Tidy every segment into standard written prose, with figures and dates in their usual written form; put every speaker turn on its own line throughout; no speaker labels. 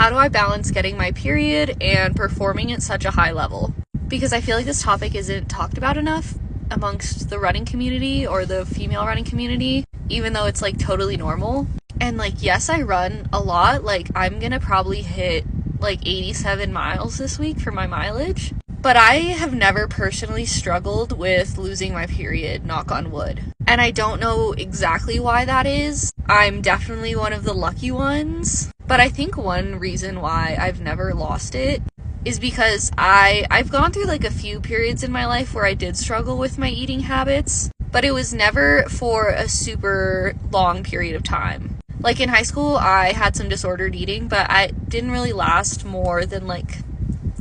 how do I balance getting my period and performing at such a high level? Because I feel like this topic isn't talked about enough amongst the running community or the female running community, even though it's like totally normal. And like, yes, I run a lot. Like, I'm gonna probably hit like 87 miles this week for my mileage. But I have never personally struggled with losing my period, knock on wood. And I don't know exactly why that is. I'm definitely one of the lucky ones. But I think one reason why I've never lost it is because I've gone through like a few periods in my life where I did struggle with my eating habits, but it was never for a super long period of time. Like in high school, I had some disordered eating, but I didn't really last more than like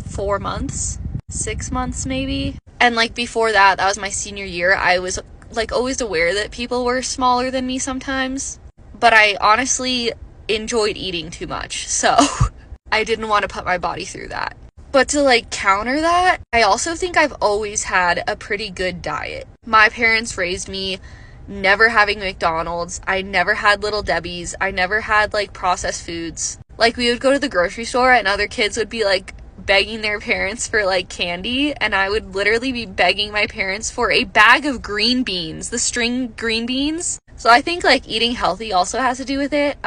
4 months. 6 months maybe. And like before that was my senior year. I was like always aware that people were smaller than me sometimes, but I honestly enjoyed eating too much, so I didn't want to put my body through that. But to like counter that, I also think I've always had a pretty good diet. My parents raised me never having McDonald's. I never had Little Debbie's. I never had like processed foods. Like we would go to the grocery store and other kids would be like begging their parents for like candy, and I would literally be begging my parents for a bag of green beans, the string green beans. So I think like eating healthy also has to do with it.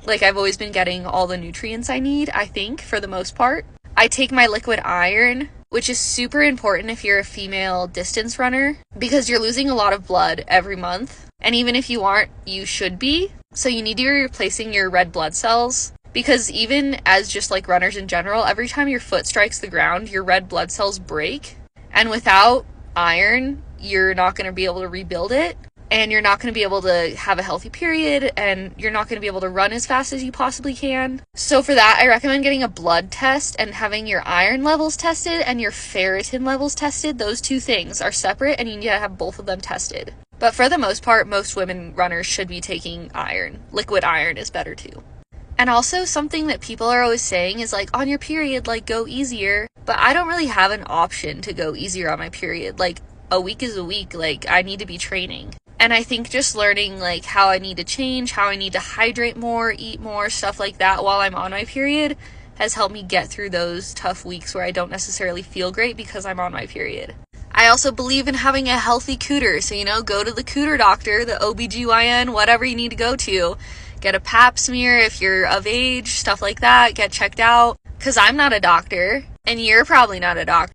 Like I've always been getting all the nutrients I need, I think, for the most part. I take my liquid iron, which is super important if you're a female distance runner, because you're losing a lot of blood every month. And even if you aren't, you should be. So you need to be replacing your red blood cells. Because even as just like runners in general, every time your foot strikes the ground, your red blood cells break. And without iron, you're not going to be able to rebuild it. And you're not going to be able to have a healthy period. And you're not going to be able to run as fast as you possibly can. So for that, I recommend getting a blood test and having your iron levels tested and your ferritin levels tested. Those two things are separate and you need to have both of them tested. But for the most part, most women runners should be taking iron. Liquid iron is better too. And also something that people are always saying is like, on your period, like go easier. But I don't really have an option to go easier on my period. Like a week is a week. Like I need to be training. And I think just learning like how I need to change, how I need to hydrate more, eat more, stuff like that while I'm on my period has helped me get through those tough weeks where I don't necessarily feel great because I'm on my period. I also believe in having a healthy cooter. So, go to the cooter doctor, the OBGYN, whatever you need to go to. Get a pap smear if you're of age, stuff like that. Get checked out. Because I'm not a doctor, and you're probably not a doctor.